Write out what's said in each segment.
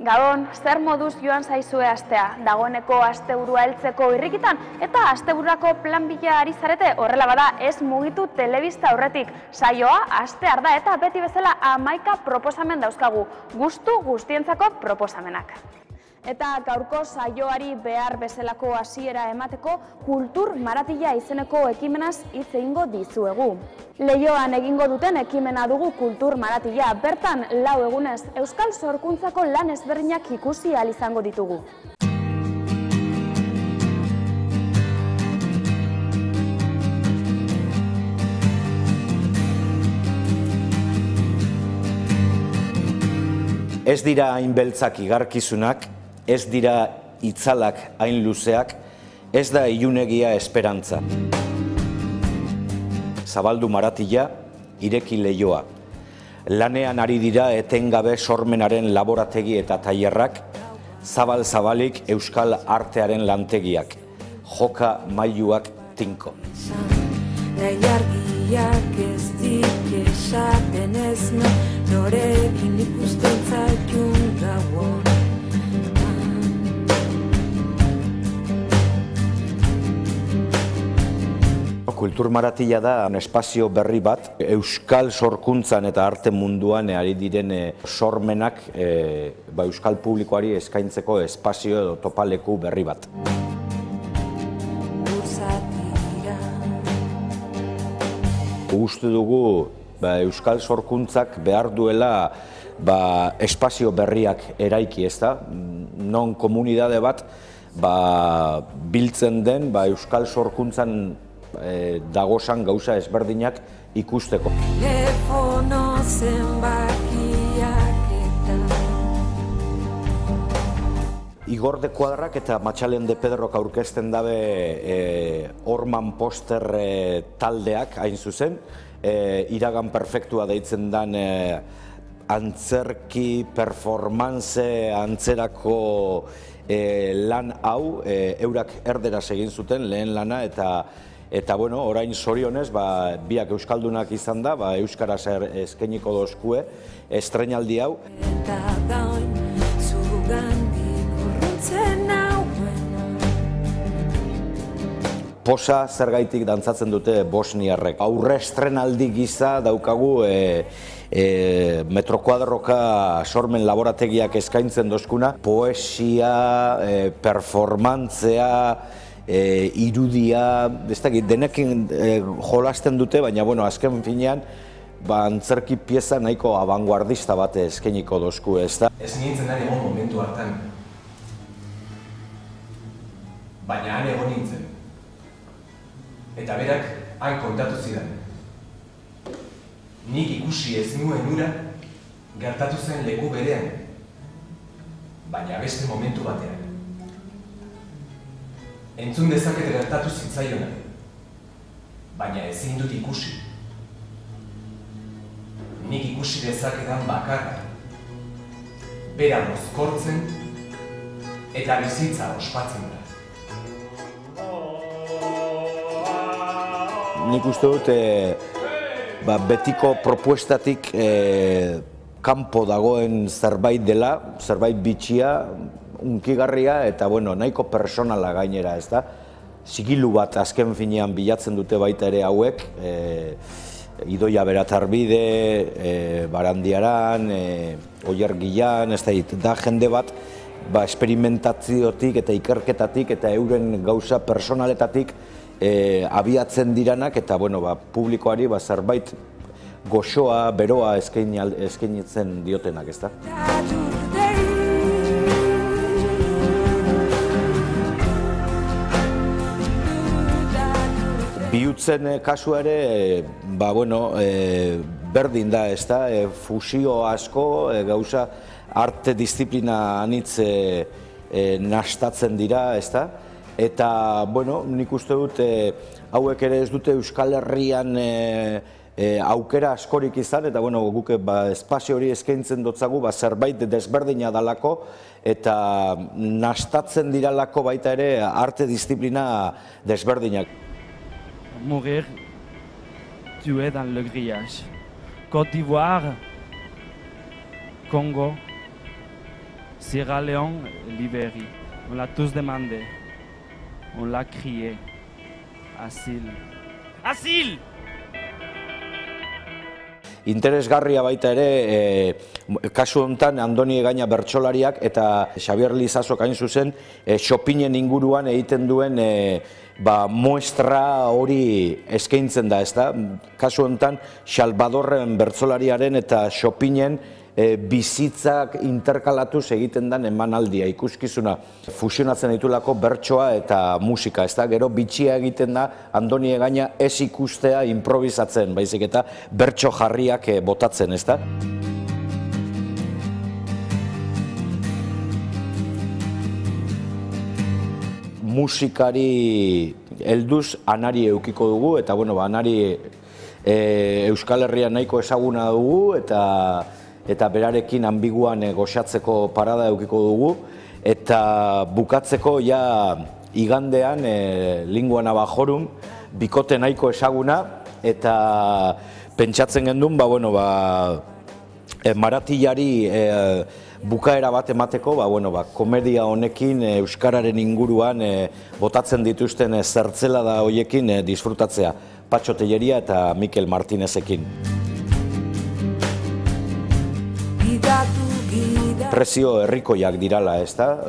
Gabon, zer moduz joan zaizue astea? Dagoeneko asteburua heltzeko irrikitan eta astebururako plan bila ari zarete? Horrela bada, ez mugitu telebista aurretik. Saioa astear da eta beti bezala 11 proposamen dauzkagu. Gustu guztientzako proposamenak. Eta gaurko saioari behar bezalako hasiera emateko Kultur Maratila izeneko ekimenaz hitz egingo dizuegu. Leioan egingo duten ekimena dugu Kultur Maratila. Bertan 4 egunez euskal sorkuntzako lan ezberdinak ikusi ahal izango ditugu. Ez dira hain beltzak igarkizunak, ez dira itzalak hain luzeak, ez da ilunegia esperantza. Zabaldu Maratila, ireki leioa. Lanean ari dira etengabe sormenaren laborategi eta tailerrak, zabal-zabalik euskal artearen lantegiak, joka mailuak tinko. Nailargiak ez dik esaten ez norekin ikusten zaitun gauan. Kultur Maratila da espazio berri bat, euskal sorkuntzan eta arte munduan ari diren sormenak euskal publikoari eskaintzeko espazio edo topaleku berri bat. Uste dugu euskal sorkuntzak behar duela espazio berriak eraiki, ezta? Non komunidade bat biltzen den euskal sorkuntzan dagozan gauza ezberdinak ikusteko. Telefono zenbakiak eta Igor de Kuadrak eta Matxalen de Pedrok aurkezten dabe Orman Poster taldeak hain zuzen, iragan perfektua deitzen dan antzerki, performance, antzerako lan hau, eurak erderaz egin zuten lehen lana eta orain zorionez, biak euskaldunak izan da, euskaraz eskainiko dozkue estreinaldi hau. eta gain zugandik urruntzen nauen. Posa zergaitik dantzatzen dute bosniarrek. Aurre estrenaldi gisa daukagu metrokuadroka sormen laborategiak eskaintzen dozkuna. Poesia, performantzea, irudia, denekin jolasten dute, baina azken finean antzerki pieza nahiko abanguardista bat eskainiko dozku, ez da? Ez nintzen han egon momentu hartan, baina han egon nintzen. Eta berak han kontatu zidan. Nik ikusi ez nuen ura gertatu zen leku berean, baina beste momentu batean. Entzun dezaket gertatu zitzaiona, baina ezin dut ikusi. Nik ikusi dezakedan bakarra, bera mozkortzen eta bizitza ospatzen da. Nik uste dut betiko propuestatik kanpo dagoen zerbait dela, zerbait bitxia, unkigarria eta nahiko personala gainera, ez da? Sigilu bat azken finean bilatzen dute baita ere hauek, Idoia Beratarbide, Barandiaran, Oiergilan, ez da jende bat, esperimentaziotik eta ikerketatik eta euren gauza personaletatik abiatzen diranak eta publikoari zerbait goxoa, beroa eskainitzen diotenak, ez da? Bihutzen kasu ere, berdin da, ez da, fusio asko, gauza arte disiplina anitz nastatzen dira, ez da, eta, nik uste dut, hauek ere ez dute Euskal Herrian aukera askorik izan, eta, guk espazio hori eskaintzen dotzagu, zerbait desberdina dalako, eta nastatzen diralako baita ere arte disiplina desberdinak. Mourir tué dans le grillage. Côte d'Ivoire, Congo, Sierra Leone libéré. On l'a tous demandé. On l'a crié. Asile. Asile! Interesgarria baita ere, kasu honetan Andoni Egaña bertsolariak eta Xabier Lizazok hain zuzen Chopinen inguruan egiten duen muestra hori eskaintzen da, ezta? Kasu honetan Salvadorren bertsolariaren eta Chopinen bizitzak interkalatuz egiten den emanaldia, ikuskizuna fusionatzen ditulako bertsoa eta musika, ezta? Gero bitxia egiten da Andoni Egaña ez ikustea improvisatzen, baizik eta bertso jarriak botatzen, ezta? Musikari helduz Anari eukiko dugu, eta Anari Euskal Herrian nahiko ezaguna dugu, eta berarekin ambiguan goxatzeko parada eukiko dugu, eta bukatzeko igandean Lingua Navajorum bikote nahiko ezaguna, eta pentsatzen gendun Maratillari bukaera bat emateko, komedia honekin euskararen inguruan botatzen dituzten zertzelada hoiekin disfrutatzea, Patxo Telleria eta Mikel Martinezekin. Prezio herrikoiak dirala, ezta?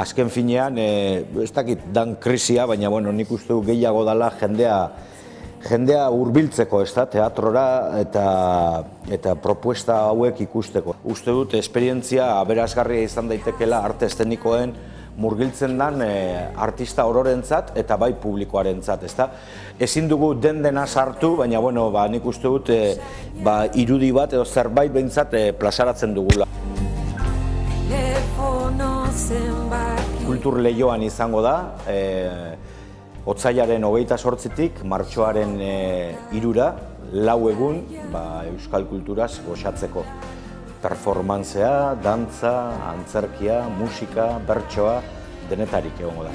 Azken finean, ez dakit dan krisia, baina nik uste du gehiago dela jendea hurbiltzeko, ezta, teatrora eta propuesta hauek ikusteko. Uste dut esperientzia aberasgarria izan daitekela arte eszenikoen murgiltzen den artista ororentzat eta bai publikoarentzat, ezta? Ezin dugu dena sartu, baina nik uste dut irudi bat edo zerbait behintzat plazaratzen dugula. Kultur Leioan izango da, Otsailaren 28-tik martxoaren 3-ra, 4 egun euskal kulturaz goxatzeko. Performantzea, dantza, antzerkia, musika, bertsoa, denetarik egongo da.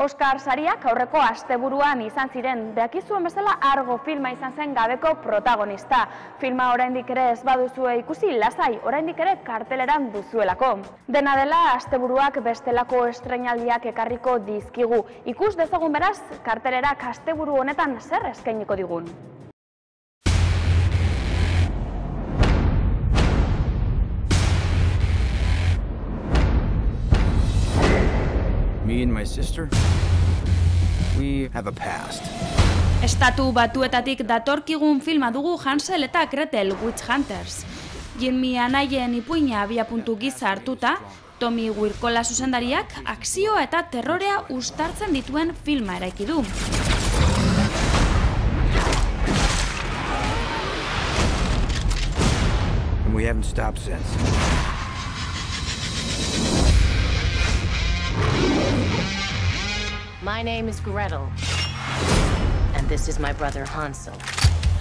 Oskar sariak aurreko asteburuan izan ziren, dakizuen bezala Argo filma izan zen gabeko protagonista. Filma oraindik ere ez baduzue ikusi, lasai, oraindik ere karteleran duzuelako. Dena dela, asteburuak bestelako estreinaldiak ekarriko dizkigu. Ikus dezagun beraz, kartelerak asteburu honetan zer eskainiko digun. Me and my sister, we have a past. Estatu Batuetatik datorkigun filma dugu Hansel eta Gretel Witch Hunters. Jimmy anaien ipuina abiapuntu gisa hartuta, Tommy Wirkola zuzendariak akzioa eta terrorea uztartzen dituen filma eraiki du. And we haven't stopped since. My name is Gretel, and this is my brother Hansel.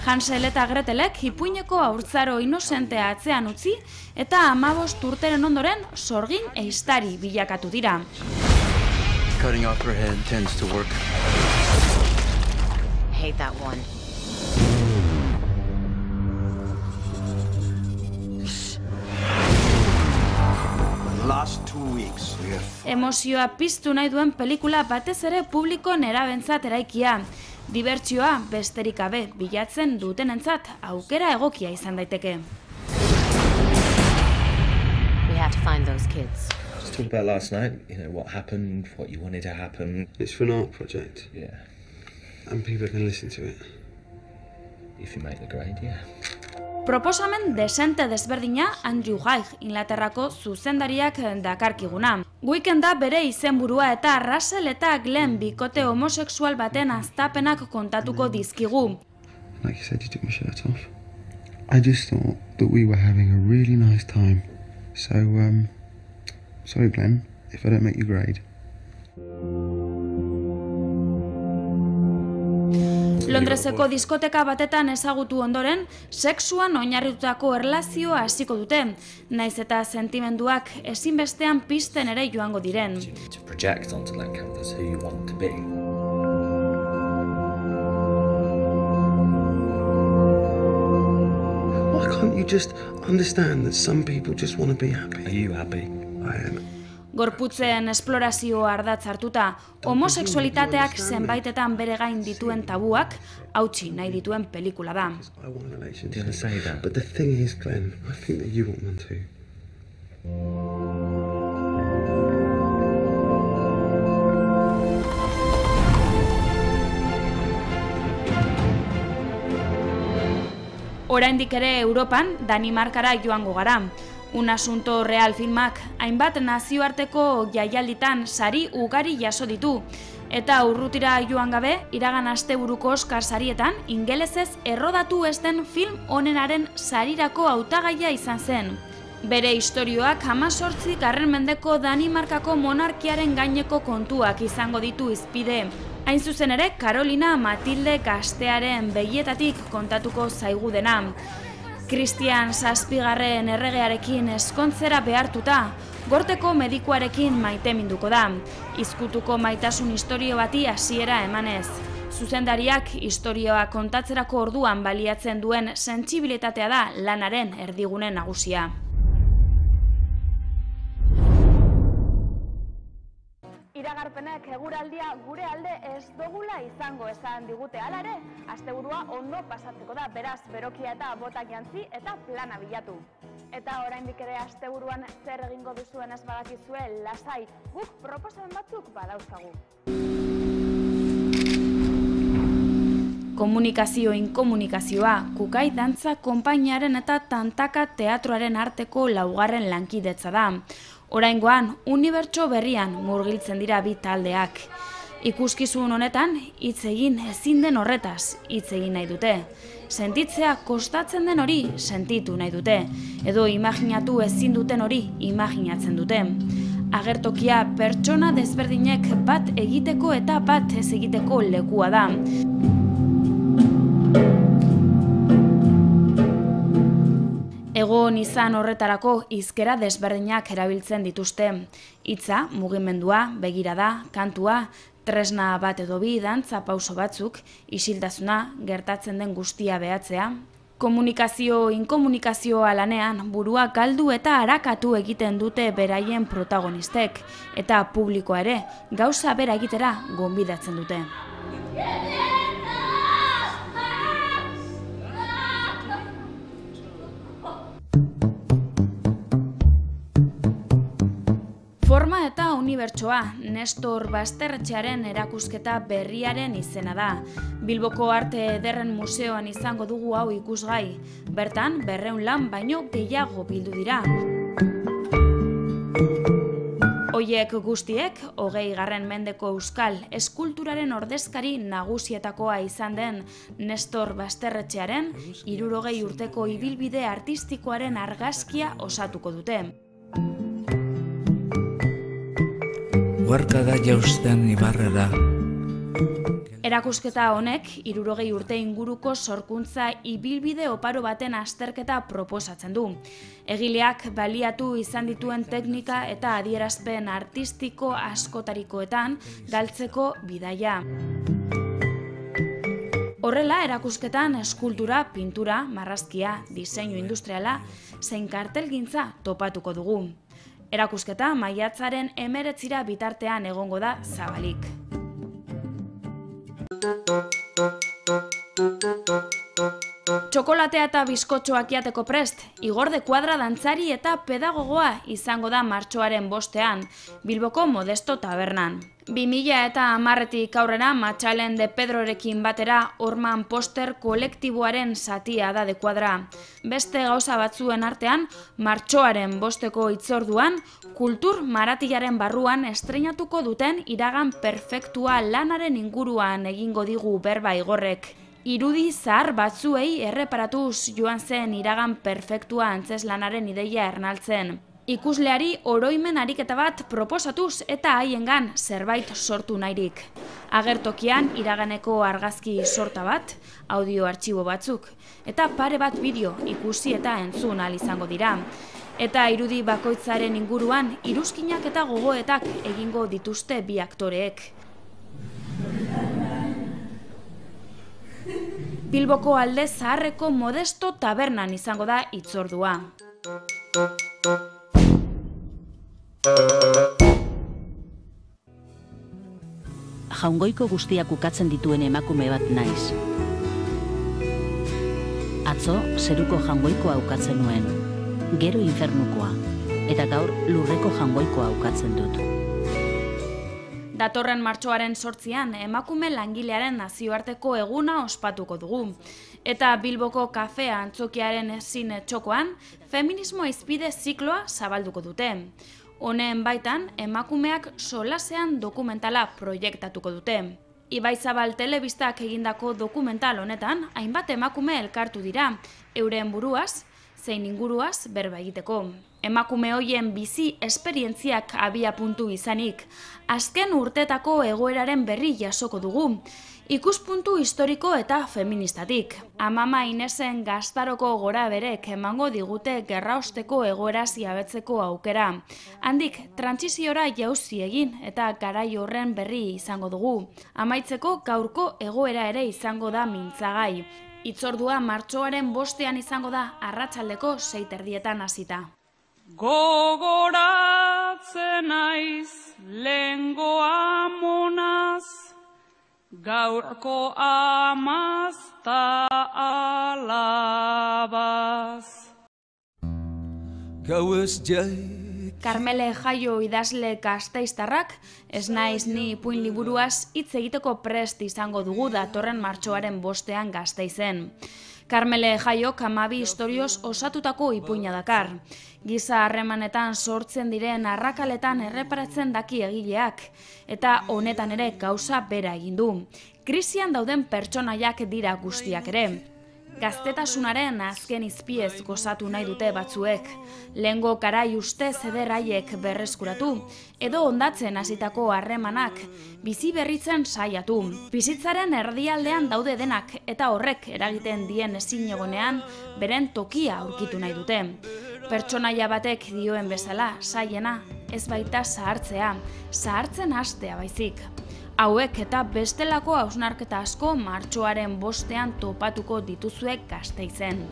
Hansel eta Gretelek ipuineko haurtzaro inozentea atzean utzi eta 15 urteren ondoren sorgin ehiztari bilakatu dira. Cutting off her head tends to work. Hate that one. Emozioa piztu nahi duen pelikula batez ere publiko nerabentzat eraikia. Dibertsioa besterik gabe bilatzen dutenentzat aukera egokia izan daiteke. We had to find those kids. Let's talk about last night, what happened, what you wanted to happen. It's for an art project. Yeah. And people can listen to it. If you make the grade, yeah. Proposamen desente desberdina Andrew Haigh, Inglaterrako zuzendariak dakarkiguna. Weekenda bere izenburua eta Russell eta Glenn bikote homosexual baten haztapenak kontatuko dizkigu. Like you said, you took my shirt off. I just thought that we were having a really nice time. So, sorry Glenn, if I don't make your grade. Londreseko diskoteka batetan ezagutu ondoren, sexuan oinarritutako erlazioa hasiko dute, naiz eta sentimenduak ezinbestean pizten ere joango diren. To project onto that canvas who you want to be. Why can't you just understand that some people just want to be happy? Are you happy? I am. Gorputzen esplorazio ardatz hartuta, homosexualitateak zenbaitetan bere gain dituen tabuak hautsi nahi dituen pelikula da. I want a relationship. Do you say that? But the thing is, Glenn, I think that you want them too. Oraindik ere Europan, Danimarkara joango gara. Un asunto real filmak hainbat nazioarteko jaialditan sari ugari jaso ditu. Eta urrutira joan gabe, iragan asteburuko Oscar sarietan, ingelesez errodatu ez den film onenaren sarirako hautagaia izan zen. Bere istorioak 18. mendeko Danimarkako monarkiaren gaineko kontuak izango ditu hizpide. Hain zuzen ere, Carolina Matilde gaztearen begietatik kontatuko zaigu dena. Christian VII erregearekin ezkontzera behartuta, gorteko medikuarekin maiteminduko da. Izkutuko maitasun istorio bati hasiera emanez. Zuzendariak istorioa kontatzerako orduan baliatzen duen sentsibilitatea da lanaren erdigune nagusia. Iragarpenek eguraldia gure alde ez dogula izango esan digute, hala ere, asteburua ondo pasatzeko da, beraz berokia eta botak jantzi eta plana bilatu. Eta oraindik ere asteburuan zer egingo duzuen ez badakizue, lasai, guk proposamen batzuk badauzkagu. Komunikazio inkomunikazioa, Kukai dantza konpainiaren eta Tantaka teatroaren arteko laugarren lankidetza da. Oraingoan, unibertso berrian murgiltzen dira bi taldeak. Ikuskizun honetan, hitz egin ezin den horretaz, hitz egin nahi dute. Sentitzea kostatzen den hori, sentitu nahi dute. Edo imaginatu ezin duten hori, imaginatzen dute. Agertokia pertsona desberdinek bat egiteko eta bat ez egiteko lekua da. Egon izan horretarako hizkera desberdinak erabiltzen dituzte. Hitza, mugimendua, begirada, kantua, tresna bat edo bi, dantza pauso batzuk, isiltasuna, gertatzen den guztia behatzea. Komunikazio inkomunikazioa lanean burua galdu eta arakatu egiten dute beraien protagonistek, eta publikoa ere gauza bera egitera gonbidatzen dute. Forma eta unibertsoa, Nestor Basterretxearen erakusketa berriaren izena da. Bilboko Arte Ederren Museoan izango dugu hau ikusgai. Bertan, 200 lan baino gehiago bildu dira. Hoiek guztiek, 20. mendeko euskal eskulturaren ordezkari nagusietakoa izan den Nestor Basterretxearen 60 urteko ibilbide artistikoaren argazkia osatuko dute. Uharka da jausten ibarrera. Erakusketa honek 60 urte inguruko sorkuntza ibilbide oparo baten azterketa proposatzen du. Egileak baliatu izan dituen teknika eta adierazpen artistiko askotarikoetan galtzeko bidaia. Horrela, erakusketan eskultura, pintura, marrazkia, diseinu industriala, zein kartelgintza topatuko dugu. Erakusketa maiatzaren 19 bitartean egongo da zabalik. Txokolatea eta bizkotxoak jateko prest, Igor de Kuadra dantzari eta pedagogoa izango da martxoaren 5ean, Bilboko Modesto tabernan. 2010tik aurrera Matxalen de Pedrorekin batera Orman Poster kolektiboaren zatia da de Kuadra. Beste gauza batzuen artean, martxoaren 5eko hitzorduan, Kultur Maratillaren barruan estreinatuko duten Iragan Perfektua lanaren inguruan egingo digu berba Igorrek. Irudi zahar batzuei erreparatuz joan zen Iragan Perfektua antzeslanaren ideia ernaltzen. Ikusleari oroimen ariketa bat proposatuz eta haiengan zerbait sortu nahirik. Agertokian iraganeko argazki sorta bat, audio artxibo batzuk, eta pare bat bideo ikusi eta entzun ahal izango dira. Eta irudi bakoitzaren inguruan iruzkinak eta gogoetak egingo dituzte bi aktoreek. Bilboko Alde Zaharreko Modesto tabernan izango da hitzordua. Jaungoiko guztiak ukatzen dituen emakume bat naiz. Atzo, zeruko jaungoikoa ukatzen nuen, gero infernukoa, eta gaur lurreko jaungoikoa ukatzen dut. Datorren martxoaren 8an emakume langilearen nazioarteko eguna ospatuko dugu. Eta Bilboko kafea antzokiaren zine txokoan, feminismo izpide zikloa zabalduko dute. Honen baitan, emakumeak solasean dokumentala proiektatuko dute. Ibaizabal telebistak egindako dokumental honetan, hainbat emakume elkartu dira, euren buruaz, zein inguruaz berba egiteko. Emakume hoien bizi esperientziak abia puntu izanik, azken urtetako egoeraren berri jasoko dugu, ikuspuntu historiko eta feministatik. Amama Inesen Gaztaroko gora berek emango digute gerraosteko egoeraz jabetzeko aukera. Handik, trantsiziora jauzi egin eta garai horren berri izango dugu. Amaitzeko gaurko egoera ere izango da mintzagai. Hitzordua martxoaren 5ean izango da arratsaldeko 6:30 hasita. Gogoratzen naiz lehengo amonaz, gaurko amazta alabaz. Gauez jai. Karmele Jaio idazle gasteiztarrak, ez naiz ni ipuin liburuaz hitz egiteko prest izango dugu datorren martxoaren 5ean Gasteizen. Karmele Jaiok 12 istorioz osatutako ipuina dakar. Giza harremanetan sortzen diren arrakaletan erreparatzen daki egileak, eta honetan ere gauza bera egin du. Krisian dauden pertsonaiak dira guztiak ere. Gaztetasunaren azken izpiez gozatu nahi dute batzuek, lehengo garai ustez ederraiek berreskuratu, edo hondatzen hasitako harremanak, bizi berritzen saiatu. Bizitzaren erdialdean daude denak, eta horrek eragiten dien ezinegonean, beren tokia aurkitu nahi dute. Pertsonaia batek dioen bezala, saiena, ez baita zahartzea, zahartzen hastea baizik. Hauek eta bestelako hausnarketa asko martxoaren 5ean topatuko dituzuek Gasteizen.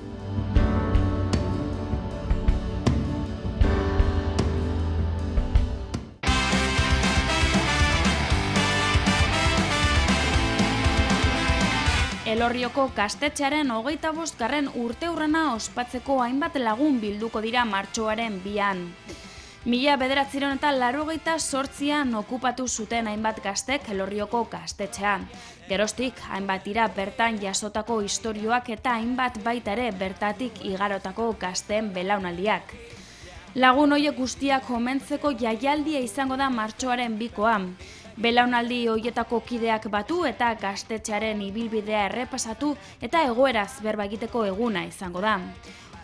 Elorrioko gaztetxearen 25. urteurrena ospatzeko hainbat lagun bilduko dira martxoaren 2an. 1988an okupatu zuten hainbat gaztek Elorrioko gaztetxea. Geroztik, hainbat dira bertan jasotako istorioak eta hainbat baita ere bertatik igarotako gazteen belaunaldiak. Lagun horiek guztiak omentzeko jaialdia izango da martxoaren 2koa. Belaunaldi horietako kideak batu eta gaztetxearen ibilbidea errepasatu eta egoeraz berba egiteko eguna izango da.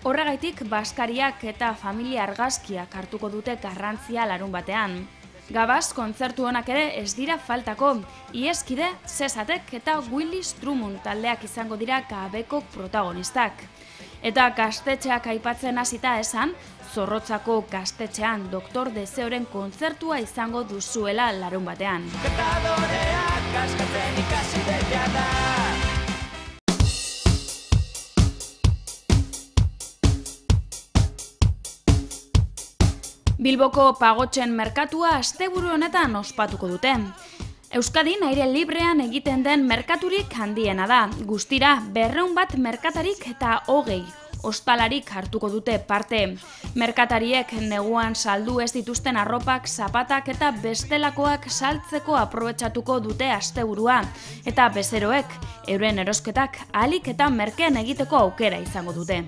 Horregaitik, baskariak eta familia argazkiak hartuko dute garrantzia larunbatean. Gabaz, kontzertu honak ere ez dira faltako, Ieskide, Zesatek eta Willis Drummond taldeak izango dira gabeko protagonistak. Eta gaztetxeak aipatzen hasita esan, Zorrotzako gaztetxean Dr. Deseoren kontzertua izango duzuela larunbatean. Bilboko pagotxen merkatua asteburu honetan ospatuko dute. Euskadin aire librean egiten den merkaturik handiena da. Guztira 200 merkatarik eta 20 ostalarik hartuko dute parte. Merkatariek neguan saldu ez dituzten arropak, zapatak eta bestelakoak saltzeko aprobetxatuko dute asteburua. Eta bezeroek, euren erosketak ahalik eta merkeen egiteko aukera izango dute.